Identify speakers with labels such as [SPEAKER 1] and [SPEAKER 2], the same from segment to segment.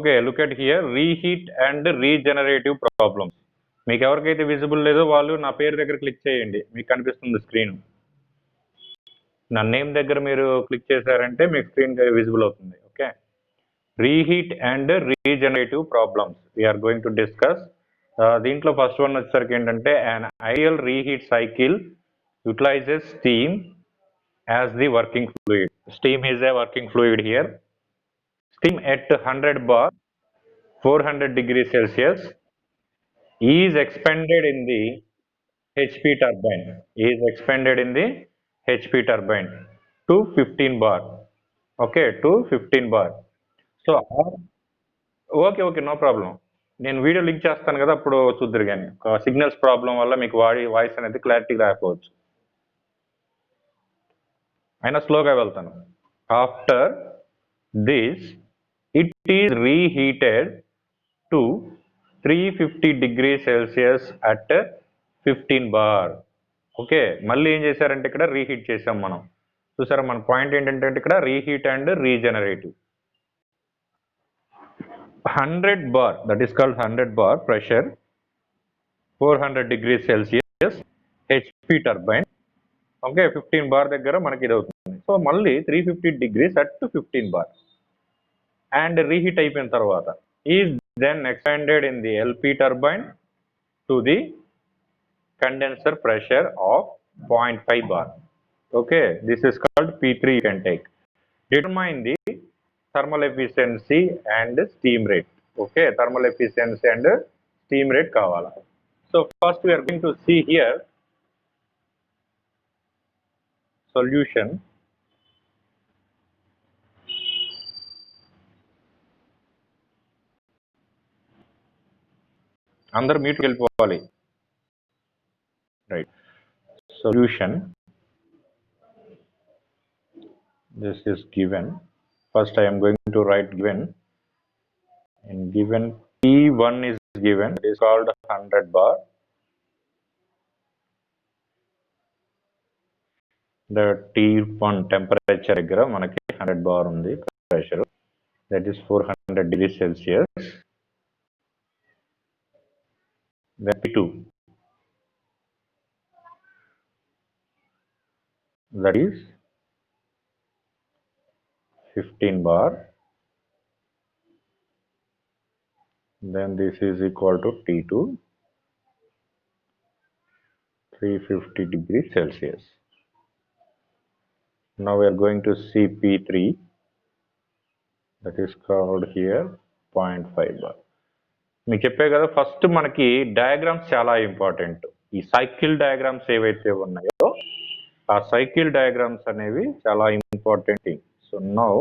[SPEAKER 1] Okay, look at here reheat and regenerative problems. మీకు ఎవరికైతే visible లేదో వాళ్ళు నా పేరు దగ్గర క్లిక్ చేయండి, మీకు కనిపిస్తుంది స్క్రీన్. నా నేమ్ దగ్గర మీరు క్లిక్ చేశారంటే మీకు స్క్రీన్ విజిబుల్ అవుతుంది. Okay, reheat and regenerative problems we are going to discuss. దీంట్లో ఫస్ట్ వన్ వచ్చేసరికి ఏంటంటే an ideal reheat cycle utilizes steam as the working fluid. Steam is a working fluid here. Steam at 100 bar 400 degrees Celsius is expanded in the HP turbine. Is expanded in the HP turbine to 15 bar. Okay, to 15 bar. So okay okay, no problem. నేను video link చేస్తాను కదా, అప్పుడు చూద్దరు. కానీ signals problem వల్ల మీకు voice అనేది clarity రాకపోవచ్చు, అయినా స్లోగా వెళ్తాను. After this it is reheated to 350 degree Celsius at 15 bar. Okay, మళ్ళీ ఏం చేశారంటే ఇక్కడ రీహీట్ చేసాం మనం. చూసారా, మన పాయింట్ ఏంటంటే ఇక్కడ reheat and regenerative. 100 bar, that is called 100 bar pressure, 400 degrees Celsius, HP turbine. Okay, 15 bar దగ్గర మనకి ఇది అవుతుంది. సో మళ్ళీ 350 degrees at 15 bar and reheat అయిపోయిన తర్వాత is then expanded in the LP turbine to the condenser pressure of 0.5 bar. Okay, this is called P3. You can take. Determine the thermal efficiency and steam rate. Okay, thermal efficiency and steam rate kavala. So first we are going to see here solution. Under mute వెళ్ళిపోవాలి. Right. Solution. This is given. First I am going to write given. And given P1 is given. It is called 100 bar. The T1 temperature దగ్గర మనకి 100 bar ఉంది pressure. That is 400 degrees Celsius. Then P2, that is 15 bar. Then this is equal to T2, 350 degrees Celsius. Now we are going to see P3, that is called here 0.5 bar. మీకు చెప్పే కదా, first మనకి diagrams చాలా important. ఈ cycle diagrams ఏవైతే ఉన్నాయో ఆ cycle diagrams అనేవి చాలా important thing. So now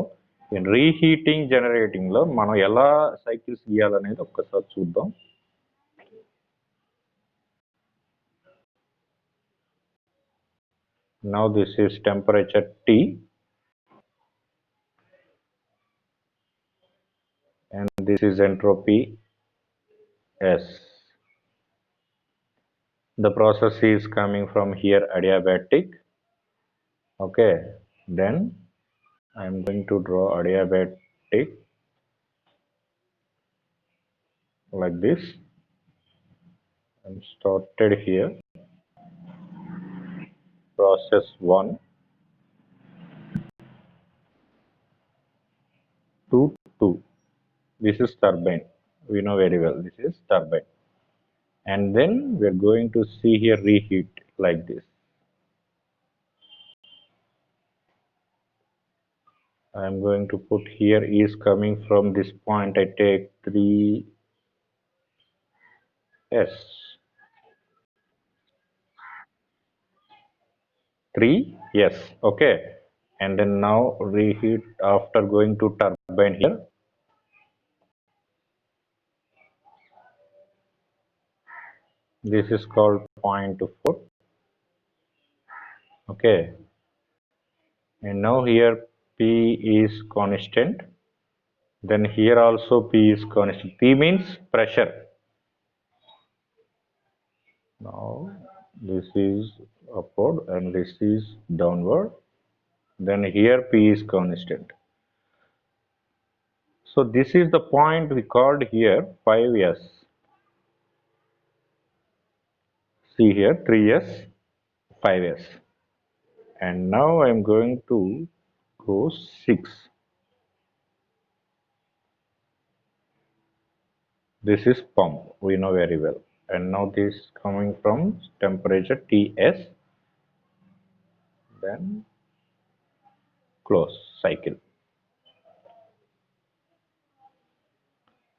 [SPEAKER 1] in reheating generating లో మనం ఎలా సైకిల్స్ గీయాలనేది ఒక్కసారి చూద్దాం. Now this is temperature T and this is entropy S. The process is coming from here adiabatic. Okay, then I am going to draw adiabatic like this. I'm started here. Process 1 to 2. This is turbine. We know very well this is turbine. And then we are going to see here reheat like this. I am going to put here is coming from this point. I take 3S. 3 yes, okay. And then now reheat after going to turbine here. This is called 0.4. Okay, and now here P is constant, then here also P is constant. P means pressure. Now this is upward and this is downward, then here P is constant. So this is the point we called here 5s. See here 3s, 5s. And now I'm going to go 6. This is pump, we know very well. And now this coming from temperature Ts, then close cycle.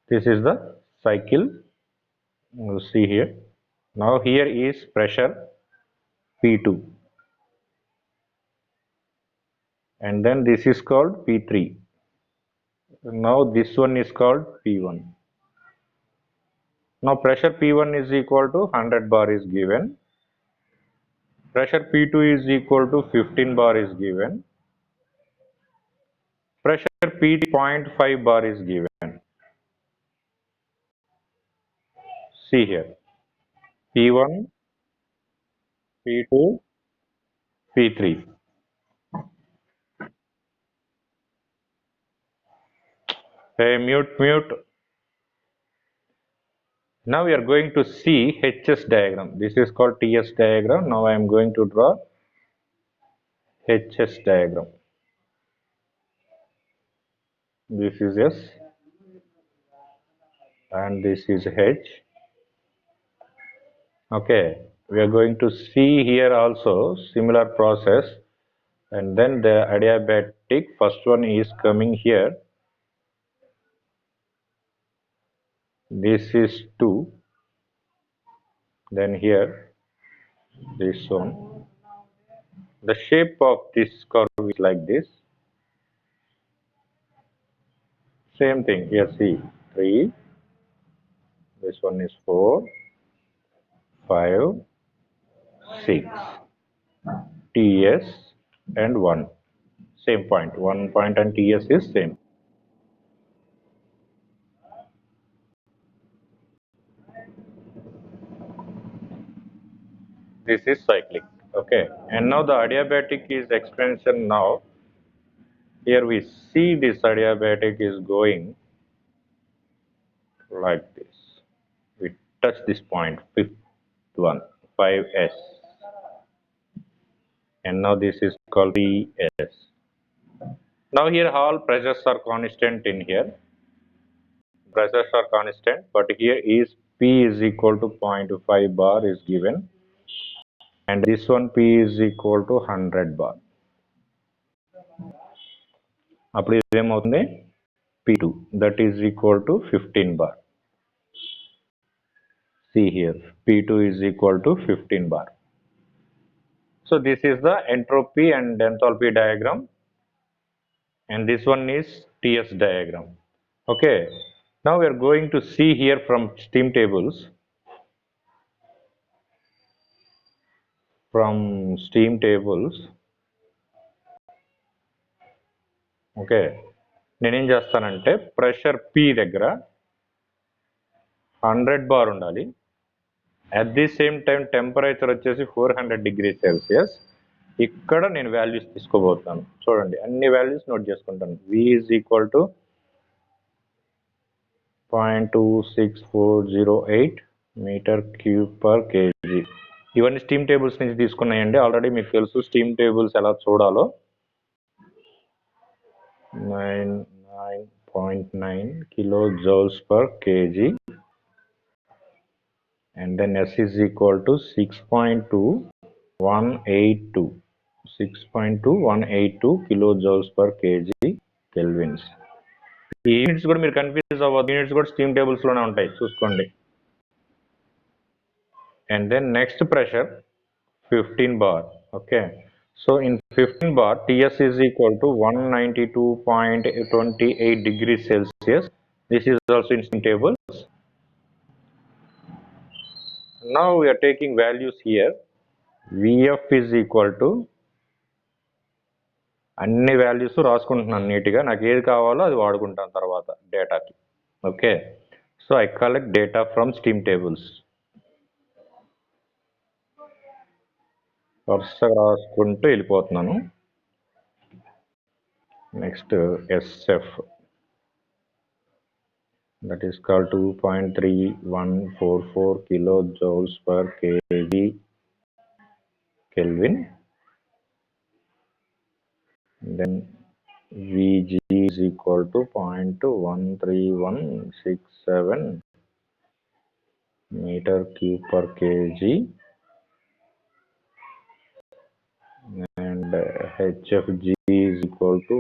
[SPEAKER 1] This is the cycle. You see here. Now here is pressure P2, and then this is called P3. Now this one is called P1. Now pressure P1 is equal to 100 bar is given. Pressure P2 is equal to 15 bar is given. Pressure P3 0.5 bar is given. See here. P1, P2, P3. Hey, mute. Now we are going to see HS diagram. This is called TS diagram. Now I am going to draw HS diagram. This is S and this is H. Okay, we are going to see here also similar process, and then the adiabatic first one is coming here. This is 2, then here this one. The shape of this curve is like this. Same thing here, see 3, this one is 4, 5, 6, TS and 1. Same point, 1 point and TS is same. This is cyclic. Okay, and now the adiabatic is expansion. Now here we see this adiabatic is going like this. We touch this point, fifth one, 5s, and now this is called 3s. Now here all pressures are constant in here. Pressures are constant, but here is P is equal to 0.5 bar is given, and this one P is equal to 100 bar. అప్పుడు ఇదేమవుతుంది P2, that is equal to 15 bar. See here, P2 is equal to 15 bar. So this is the entropy and enthalpy diagram, and this one is TS diagram. Okay, now we are going to see here from steam tables. Okay, నేనేం చేస్తానంటే pressure P దగ్గర 100 bar ఉండాలి. At the same time temperature వచ్చేసి 400°C. ఇక్కడ నేను values తీసుకోబోతున్నాను. చూడండి, అన్ని వాల్యూస్ నోట్ చేసుకుంటాను. V is equal to 0.26408 metre cube per kg. ఇవన్నీ స్టీమ్ టేబుల్స్ నుంచి తీసుకున్నాయండి. ఆల్రెడీ మీకు తెలుసు స్టీమ్ టేబుల్స్ ఎలా చూడాలో. 9.9 kilojoules per kg, and then S is equal to 6.2182 kilojoules per kg kelvins. ఈ యూనిట్స్ కూడా మీరు కన్ఫ్యూజ్ అవ్వద్దు, యూనిట్స్ కూడా స్టీమ్ టేబుల్స్ లోనే ఉంటాయి, చూసుకోండి. And then next pressure 15 bar. Okay, so in 15 bar TS is equal to 192.28°C. This is also in steam tables. Now we are taking values here. Vf is equal to, అన్ని values రాసుకుంటున్నాను నీట్గా, నాకు ఏది కావాలో అది వాడుకుంటాను తర్వాత డేటాకి. Okay, so I collect data from steam tables. వరుసగా రాసుకుంటూ వెళ్ళిపోతున్నాను. Next SF that is called 2.3144 kilojoules per kg Kelvin. Then Vg is equal to 0.13167 meter cube per kg, and HFG is equal to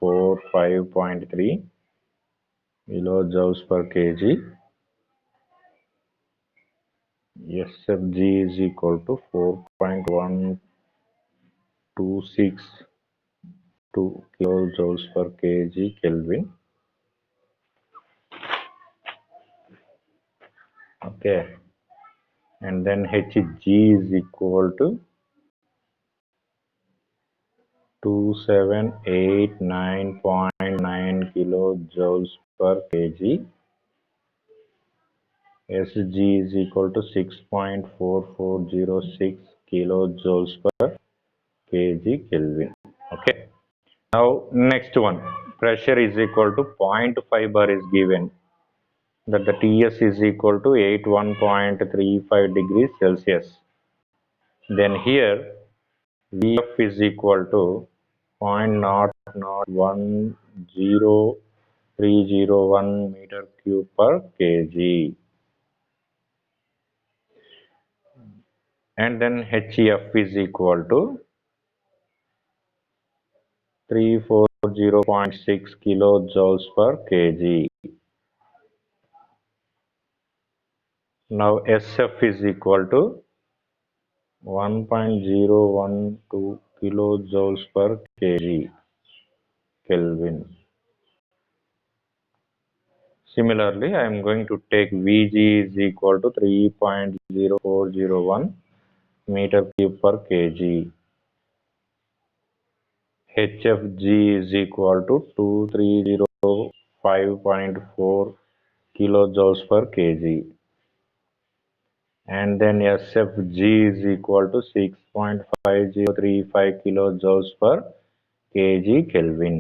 [SPEAKER 1] 1845.3 kilojoules per kg. SFG is equal to 4.126 kilojoules per kg Kelvin. Okay, and then Hg is equal to 2789.9 kilojoules per kg. Sg is equal to 6.4406 kilojoules per kg Kelvin. Okay. Now next one, pressure is equal to 0.5 bar is given, that the Ts is equal to 81.35 degrees Celsius. Then here Vf is equal to 0.001301 meter cube per kg, and then Hef is equal to 340.6 kilojoules per kg. Now Sf is equal to 1.012 kilojoules per kg Kelvin. Similarly, I am going to take Vg is equal to 3.0401 meter cube per kg. HFG is equal to 2305.4 kilojoules per kg. And then SFG is equal to 6.5035 kilojoules per kg Kelvin.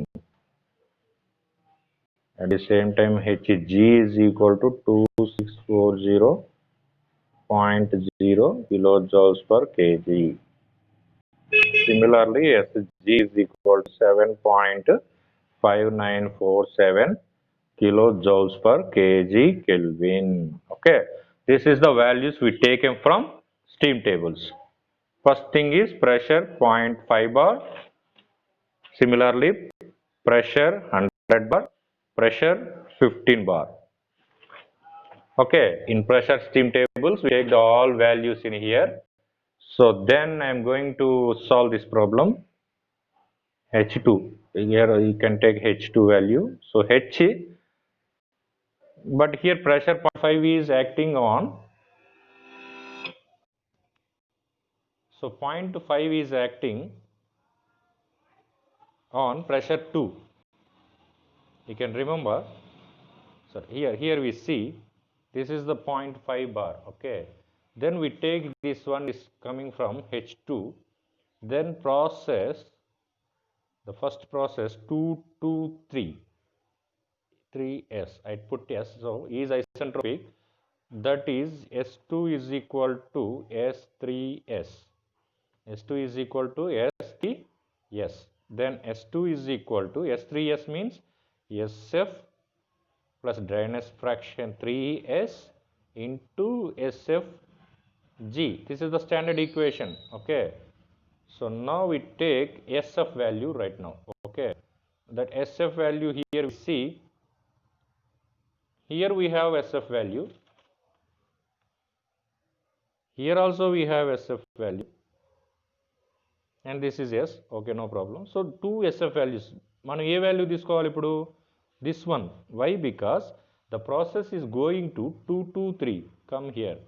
[SPEAKER 1] At the same time, Hg is equal to 2640.0 kilojoules per kg. Similarly, Sg is equal to 7.5947 kilojoules per kg Kelvin. Okay, this is the values we taken from steam tables. First thing is pressure 0.5 bar. Similarly, pressure 100 bar, pressure 15 bar. Okay, in pressure steam tables we take the all values in here. So then I am going to solve this problem. H2, here you can take H2 value. So H, but here pressure 0.5 is acting on, so 0.5 is acting on pressure 2. You can remember, so here we see this is the 0.5 bar. Okay, then we take this one is coming from H2, then process the first process 2 to 3, 3s, I put s, so is isentropic, that is S2 is equal to S3s. S2 is equal to S3s. Then S2 is equal to S3s means SF plus dryness fraction 3s into SFG. This is the standard equation. Okay. So now we take SF value right now. Okay. That SF value here we see. Here we have SF value. Here also we have SF value. And this is S. Okay, no problem. So two SF values. మనం ఏ value తీసుకోవాలి ఇప్పుడు? This one. Why? Because the process is going to 2 to 3. Come here.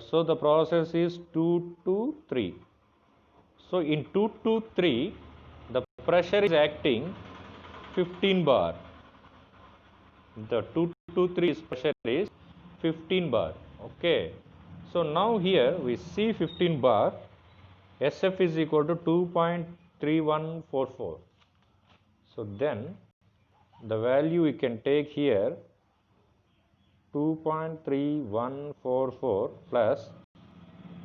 [SPEAKER 1] So the process is 2 to 3. So in 2 to 3, the pressure is acting 15 bar. The 2 to 3 pressure is 15 bar. Okay. So now here we see 15 bar. SF is equal to 2.3144. So then the value we can take here 2.3144 plus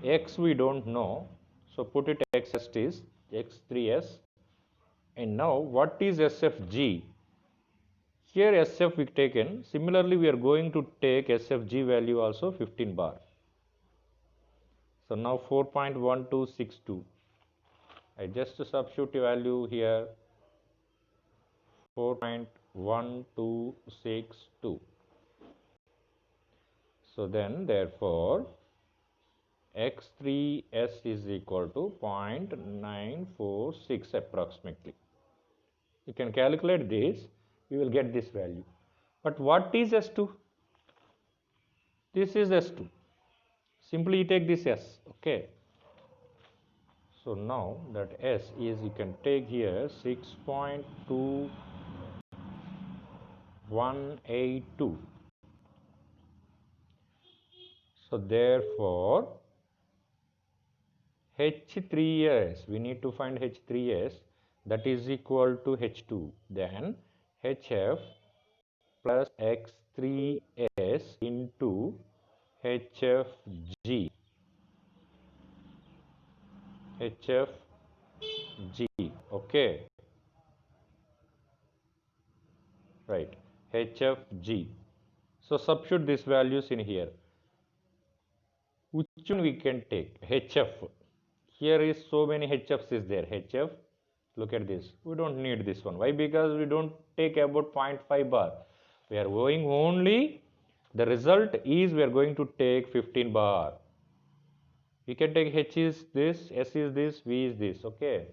[SPEAKER 1] x we don't know, so put it x is x3s. And now what is SFG? Here SF we taken, similarly we are going to take SFG value also 15 bar. So now 4.1262, I just substitute a value here 4.1262. So then therefore x3s is equal to 0.946 approximately. You can calculate this, you will get this value. But what is S2? This is S2. Simply you take this S, okay. So now that S is, you can take here 6.2182. So therefore H3s, we need to find H3s, that is equal to H2. Then HF plus X3s into HFG. HFG, okay, right, HFG. So substitute these values in here. Which one we can take? HF. Here is so many HFs is there. HF, look at this. We don't need this one. Why? Because we don't take about 0.5 bar. We are going only, the result is we are going to take 15 bar. We can take H is this, S is this, V is this, okay.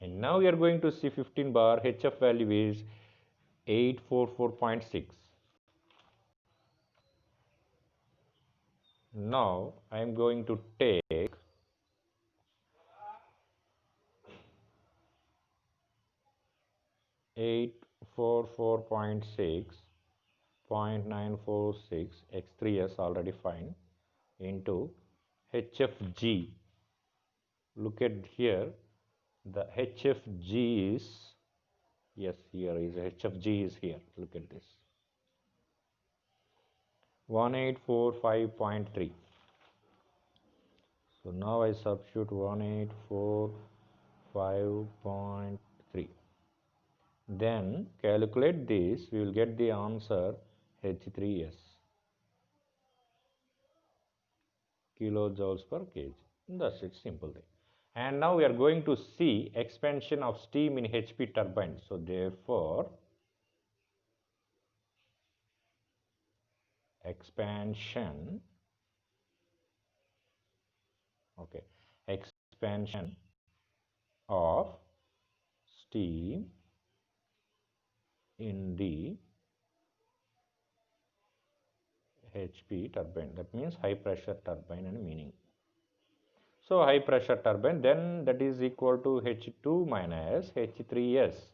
[SPEAKER 1] And now we are going to see 15 bar, HF value is 844.6. Now I am going to take 844.6, 0.946, x3s already fine, into HFG. Look at here, the HFG is, yes, here is HFG is here. Look at this, 1845.3. So now I substitute 1845.3. Then calculate this, we will get the answer H3s, kilojoules per kg. That's it, simple thing. And now we are going to see expansion of steam in HP turbine. So therefore expansion, okay, expansion of steam in the HP turbine, that means high pressure turbine and meaning. So high pressure turbine, then that is equal to H2 minus H3s.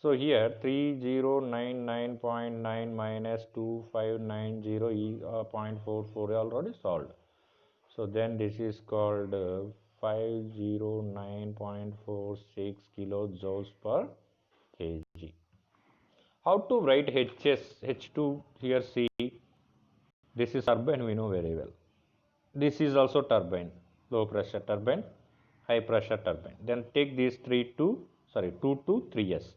[SPEAKER 1] So here 3099.9 minus 2590 0.44 already solved. So then this is called 509.46 kilojoules per kg. How to write H2 here? See, this is turbine, we know very well. This is also turbine, low pressure turbine, high pressure turbine. Then take these 2 to 3s.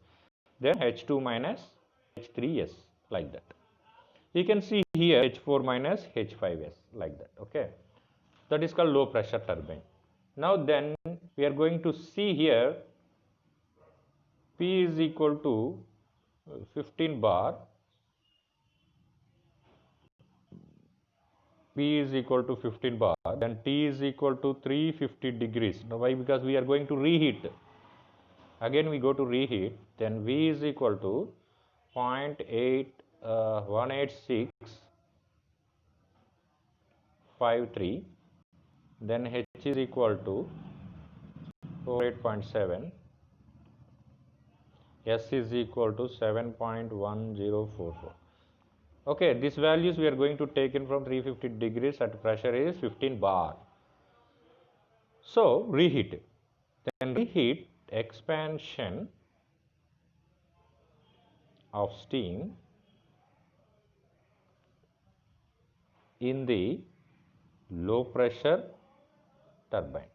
[SPEAKER 1] Then H2 minus H3s, like that. You can see here H4 minus H5s, like that, okay. That is called low pressure turbine. Now then we are going to see here P is equal to 15 bar, P is equal to 15 bar, then T is equal to 350 degrees. Now why? Because we are going to reheat. Again we go to reheat, then V is equal to 0.18653, then H is equal to 48.7, S is equal to 7.1044. Okay, these values we are going to take in from 350 degrees at pressure is 15 bar. So reheat, then reheat expansion of steam in the low pressure turbine.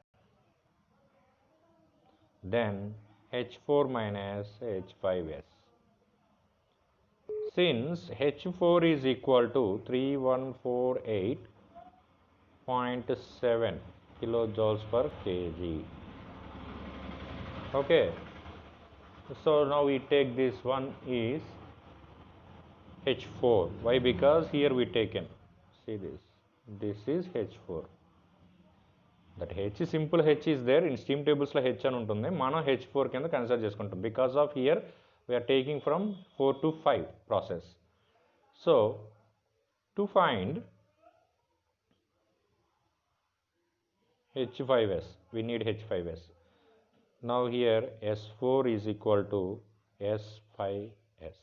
[SPEAKER 1] Then H4 minus H5S. Since H4 is equal to 3148.7 kilojoules per kg. Okay. So now we take this one is H4. Why? Because here we taken. See this. This is H4. That H simple H is there in steam tables lo H అని ఉంటుంది. మనం H4 కింద consider చేసుకుంటాం. Because of here we are taking from 4 to 5 process. So to find H5S, we need H5S. Now here S4 is equal to S5S.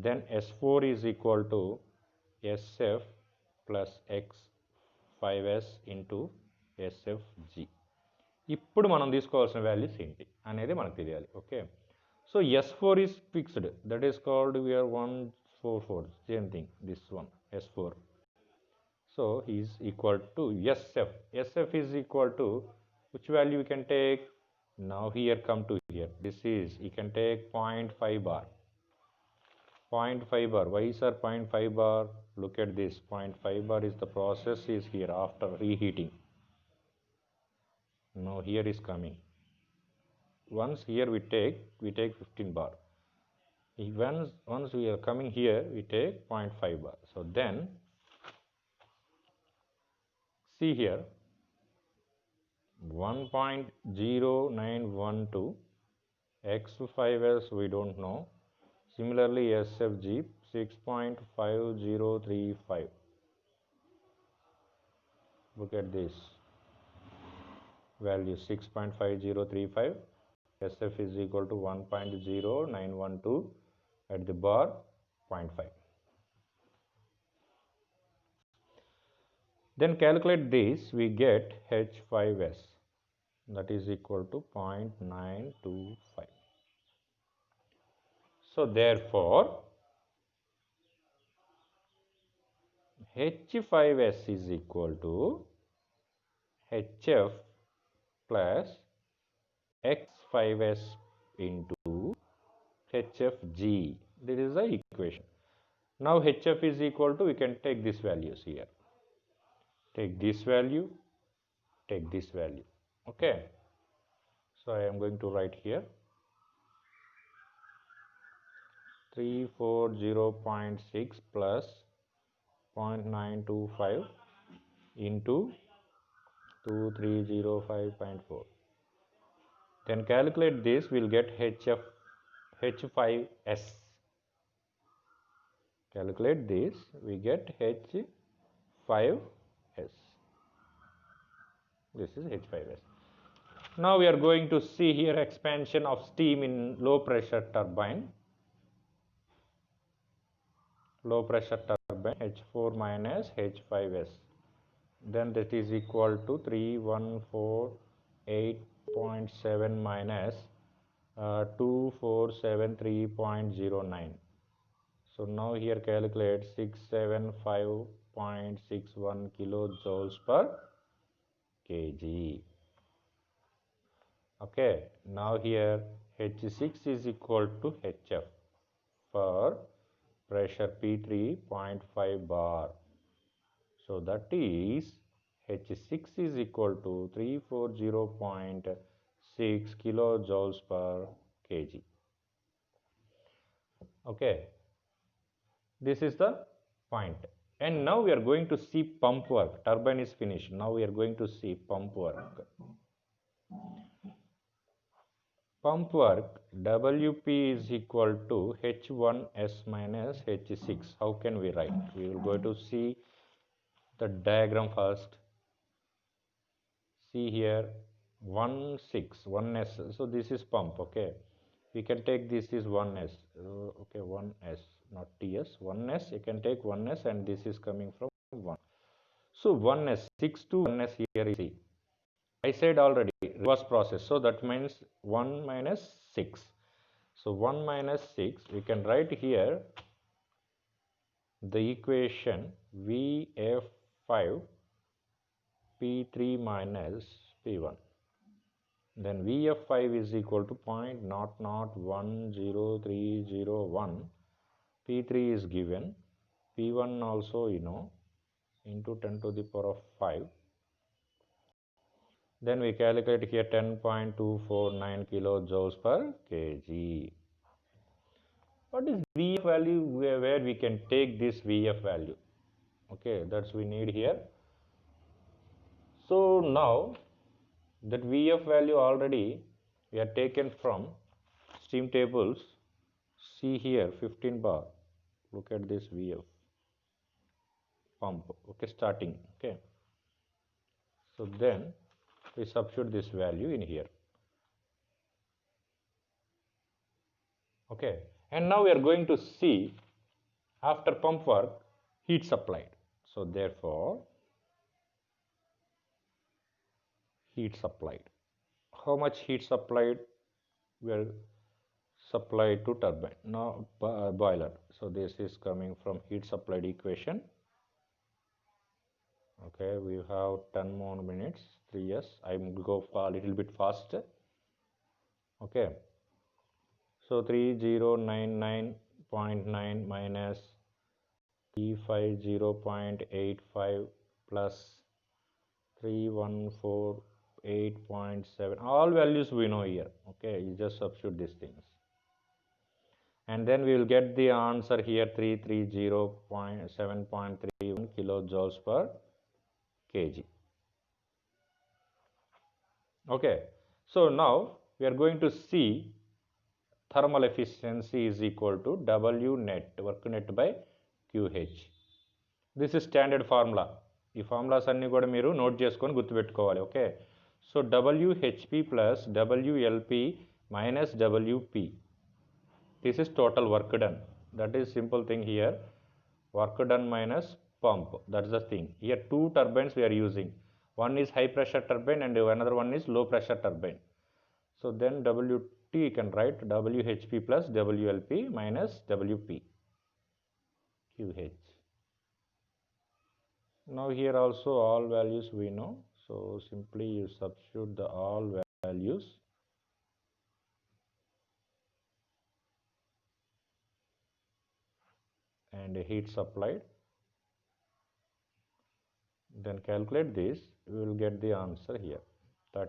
[SPEAKER 1] Then S4 is equal to SF plus X5S into SFG. ఇప్పుడు మనం తీసుకోవాల్సిన values ఏంటి అనేది మనకు తెలియాలి. Okay, so S4 is fixed, that is called we are 144, same thing, this one S4. So he is equal to SF. SF is equal to which value we can take? Now here come to here. This is, you can take 0.5 bar. 0.5 bar. Why sir 0.5 bar? Look at this. 0.5 bar is the process is here after reheating. Now here is coming. Once here we take 15 bar. Once we are coming here, we take 0.5 bar. So then see here 1.0912 X5S we don't know. Similarly SFG 6.5035. Look at this value 6.5035. SF is equal to 1.0912 at the bar 0.5. Then calculate this, we get H5S, that is equal to 0.925. So therefore H5S is equal to HF plus X5S into HFG. This is the equation. Now HF is equal to, we can take these values here. Take this value, take this value. Okay. So I am going to write here 340.6 plus 0.925 into 2305.4. Then calculate this, we'll get H5S. Calculate this, we get H5S. This is H5S. Now we are going to see here expansion of steam in low pressure turbine. Low pressure turbine H4 minus H5S. Then that is equal to 3148.7 minus 2473.09. So now here calculate 675.61 kilojoules per kg. Okay, now here H6 is equal to HF for pressure P3.5 bar. So that is H6 is equal to 340.6 kilojoules per kg. Okay, this is the point. And now we are going to see pump work. Turbine is finished. Now we are going to see pump work. Pump work WP is equal to H1S minus H6. How can we write? We will go to see the diagram first. See here 1S. So this is pump. Okay, we can take this is 1S. Okay, 1S, not TS. 1S, you can take 1S and this is coming from 1. So 1S, 6 to 1S here is C. I said already reverse process, so that means 1 minus 6. So 1 minus 6, we can write here the equation Vf5 P3 minus P1. Then Vf5 is equal to 0.001031. P3 is given. P1 also you know, into 10 to the power of 5. Then we calculate here 10.249 kilojoules per kg. What is Vf value where we can take this Vf value? Okay, that's we need here. So now that Vf value already we are taken from steam tables. See here 15 bar. Look at this Vf pump. Okay, starting. Okay. So then we substitute this value in here. Okay, and now we are going to see after pump work heat supplied. So therefore heat supplied. How much heat supplied? We are supplied to turbine, now boiler. So this is coming from heat supplied equation. Okay, we have 10 more minutes. 3 yes, I will go a little bit faster. Okay, so 3099.9 minus T50.85 plus 3148.7, all values we know here. Okay, you just substitute these things and then we will get the answer here 330.7.31 kilojoules per kg. Okay, so now we are going to see thermal efficiency is equal to W net, work net by QH. This is standard formula. ఈ formulas అన్నీ కూడా మీరు note చేసుకొని గుర్తుపెట్టుకోవాలి. Okay, so WHP plus WLP minus WP. This is total work done. That is simple thing here. Work done minus pump. That's the thing. Here two turbines we are using. One is high pressure turbine and another one is low pressure turbine. So then WT you can write WHP plus WLP minus WP QH. Now here also all values we know. So simply you substitute the all values. And heat supplied. Then calculate this. We will get the answer here 35%.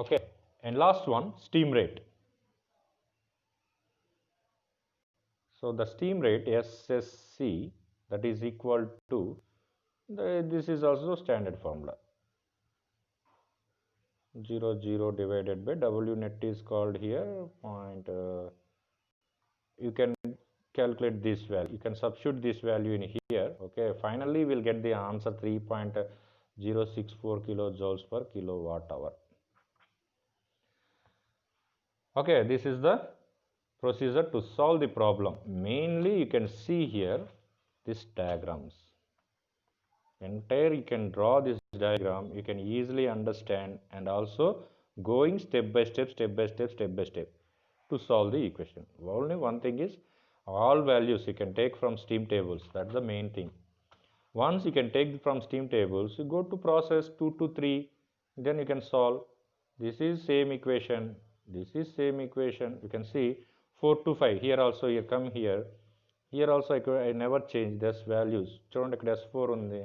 [SPEAKER 1] Okay, and last one, steam rate. So the steam rate SSC, that is equal to this is also standard formula 00 divided by W net is called here point. You can calculate this value. You can substitute this value in here. Okay, finally we'll get the answer 3.064 kilojoules per kilowatt hour. Okay, this is the procedure to solve the problem. Mainly you can see here these diagrams. Entire you can draw this diagram, you can easily understand, and also going step by step to solve the equation. Only one thing is all values you can take from steam tables. That's the main thing. Once you can take from steam tables, you go to process 2 to 3, then you can solve. This is same equation, this is same equation. You can see 4 to 5 here also. You come here, here also I never change this values. చూడండి ఇక్కడ S4 ఉంది,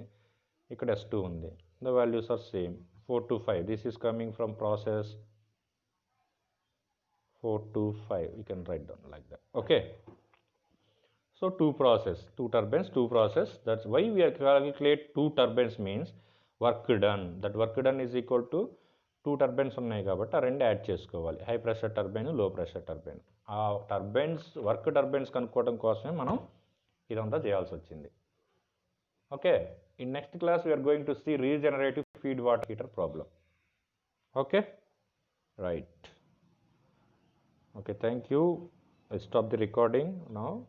[SPEAKER 1] ఇక్కడ S2 ఉంది. The values are same 4 to 5. This is coming from process 4 to 5. You can write down like that. Okay, so two process, two turbines, two process. That's why we are calculate two turbines means work done. That work done is equal to two turbines ఉన్నాయి కాబట్టి ఆ రెండు add చేసుకోవాలి. High pressure turbine, low pressure turbine. ఆ turbines work turbines కనుక్కోవడం కోసమే మనం ఇదంతా చేయాల్సి వచ్చింది. Okay, in next class we are going to see regenerative feed water heater problem. Okay, right. Okay, thank you. I stop the recording now.